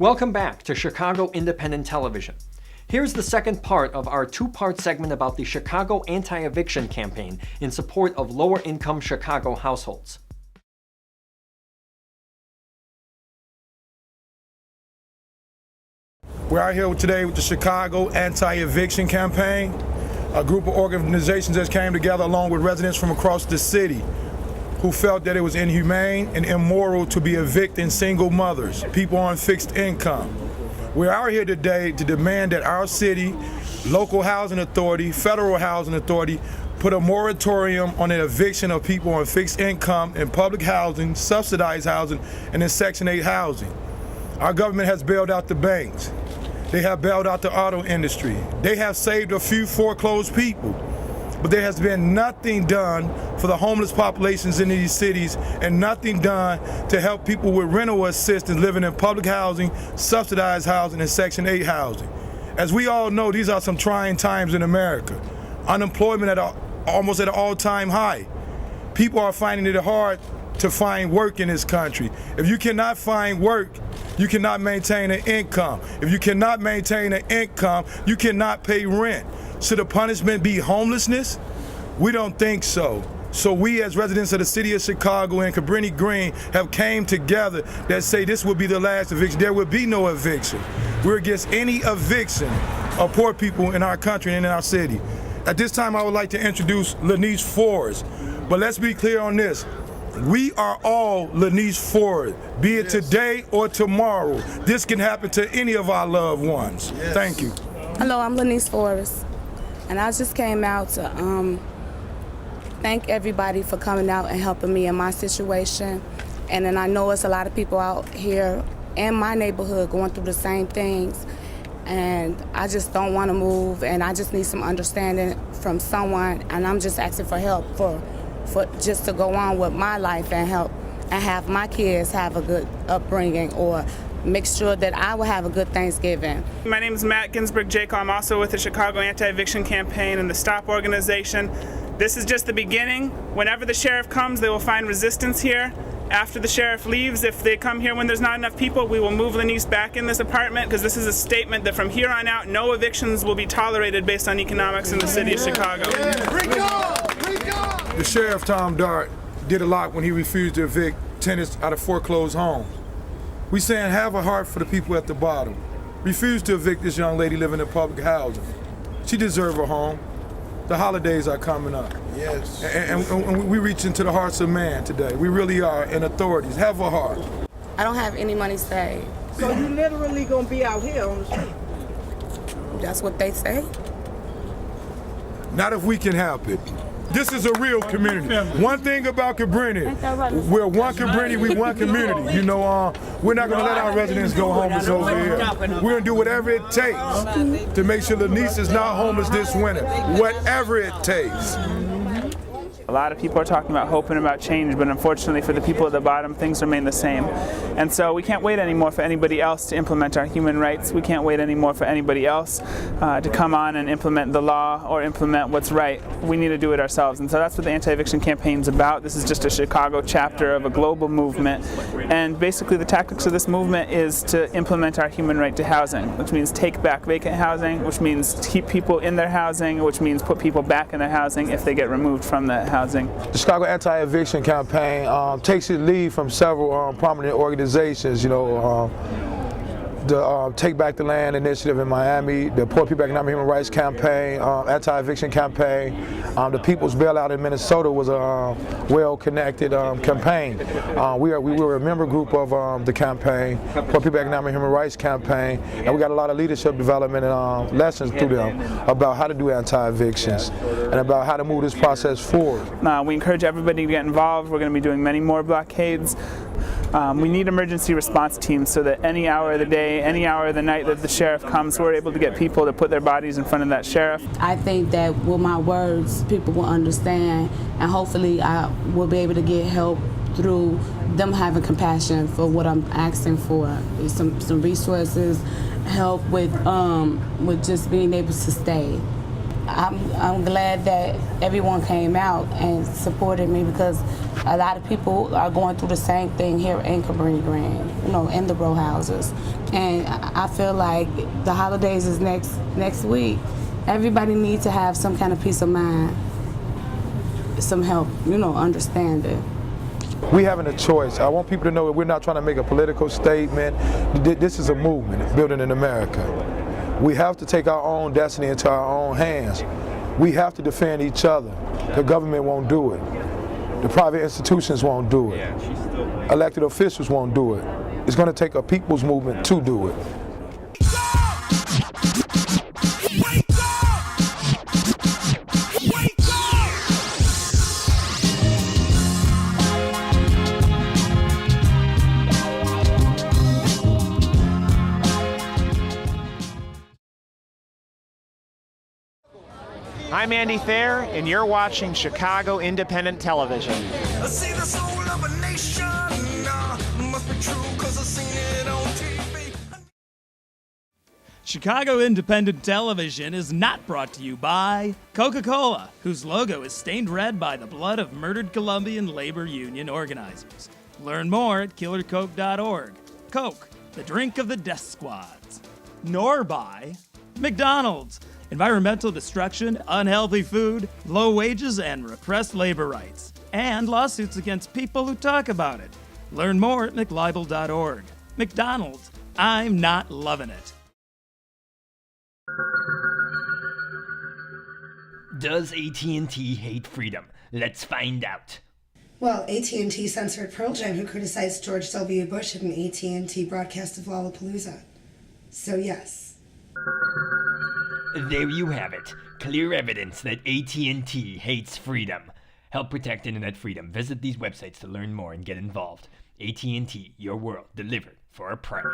Welcome back to Chicago Independent Television. Here's the second part of our two-part segment about the Chicago Anti-Eviction Campaign in support of lower-income Chicago households. We're out here today with the Chicago Anti-Eviction Campaign, a group of organizations that came together along with residents from across the city who felt that it was inhumane and immoral to be evicting single mothers, people on fixed income. We're out here today to demand that our city, local housing authority, federal housing authority, put a moratorium on the eviction of people on fixed income in public housing, subsidized housing, and in Section 8 housing. Our government has bailed out the banks. They have bailed out the auto industry. They have saved a few foreclosed people. But there has been nothing done for the homeless populations in these cities and nothing done to help people with rental assistance living in public housing, subsidized housing, and Section 8 housing. As we all know, these are some trying times in America. Unemployment almost at an all-time high. People are finding it hard to find work in this country. If you cannot find work, you cannot maintain an income. If you cannot maintain an income, you cannot pay rent. Should the punishment be homelessness? We don't think so. So we as residents of the city of Chicago and Cabrini Green have came together that say this will be the last eviction. There will be no eviction. We're against any eviction of poor people in our country and in our city. At this time, I would like to introduce Lanice Forrest. But let's be clear on this. We are all Lanice Forrest, be it today or tomorrow. This can happen to any of our loved ones. Yes. Thank you. Hello, I'm Lanice Forrest, and I just came out to thank everybody for coming out and helping me in my situation. And then I know it's a lot of people out here in my neighborhood going through the same things, and I just don't want to move, and I just need some understanding from someone, and I'm just asking for help for just to go on with my life and help and have my kids have a good upbringing or make sure that I will have a good Thanksgiving. My name is Matt Ginsburg-Jacob. I'm also with the Chicago Anti-Eviction Campaign and the STOP organization. This is just the beginning. Whenever the sheriff comes, they will find resistance here. After the sheriff leaves, if they come here when there's not enough people, we will move Lanice back in this apartment, because this is a statement that from here on out, no evictions will be tolerated based on economics in the city of Chicago. The sheriff, Tom Dart, did a lot when he refused to evict tenants out of foreclosed homes. We saying have a heart for the people at the bottom. Refuse to evict this young lady living in public housing. She deserves a home. The holidays are coming up. Yes. And we reach into the hearts of man today. We really are, and authorities. Have a heart. I don't have any money saved. So you literally gonna be out here on the street? That's what they say. Not if we can help it. This is a real community. One thing about Cabrini, we're one Cabrini, we one community. You know, we're not gonna let our residents go homeless over here. We're gonna do whatever it takes to make sure Lanice is not homeless this winter. Whatever it takes. A lot of people are talking about hope and about change, but unfortunately for the people at the bottom, things remain the same. And so we can't wait anymore for anybody else to implement our human rights. We can't wait anymore for anybody else to come on and implement the law or implement what's right. We need to do it ourselves. And so that's what the Anti-Eviction Campaign is about. This is just a Chicago chapter of a global movement. And basically the tactics of this movement is to implement our human right to housing, which means take back vacant housing, which means keep people in their housing, which means put people back in their housing if they get removed from that housing. The Chicago Anti-Eviction Campaign takes its lead from several prominent organizations, you know, the Take Back the Land initiative in Miami, the Poor People Economic Human Rights Campaign, Anti-Eviction Campaign. The People's Bailout in Minnesota was a well-connected campaign. We were a member group of the campaign, Poor People Economic Human Rights Campaign, and we got a lot of leadership development and lessons through them about how to do anti-evictions and about how to move this process forward. We encourage everybody to get involved. We're going to be doing many more blockades. We need emergency response teams so that any hour of the day, any hour of the night that the sheriff comes, we're able to get people to put their bodies in front of that sheriff. I think that with my words, people will understand, and hopefully I will be able to get help through them having compassion for what I'm asking for. Some resources, help with just being able to stay. I'm glad that everyone came out and supported me, because a lot of people are going through the same thing here in Cabrini Green, you know, in the row houses. And I feel like the holidays is next week. Everybody needs to have some kind of peace of mind, some help, you know, understanding. We having a choice. I want people to know that we're not trying to make a political statement. This is a movement building in America. We have to take our own destiny into our own hands. We have to defend each other. The government won't do it. The private institutions won't do it. Elected officials won't do it. It's going to take a people's movement to do it. I'm Andy Thayer, and you're watching Chicago Independent Television. I see the soul of a nation, must be true 'cause I've seen it on TV. Chicago Independent Television is not brought to you by Coca-Cola, whose logo is stained red by the blood of murdered Colombian labor union organizers. Learn more at killercoke.org. Coke, the drink of the death squads. Nor by McDonald's. Environmental destruction, unhealthy food, low wages, and repressed labor rights. And lawsuits against people who talk about it. Learn more at McLibel.org. McDonald's, I'm not loving it. Does AT&T hate freedom? Let's find out. Well, AT&T censored Pearl Jam, who criticized George W. Bush in an AT&T broadcast of Lollapalooza. So yes. There you have it. Clear evidence that AT&T hates freedom. Help protect internet freedom. Visit these websites to learn more and get involved. AT&T, your world, delivered for a price.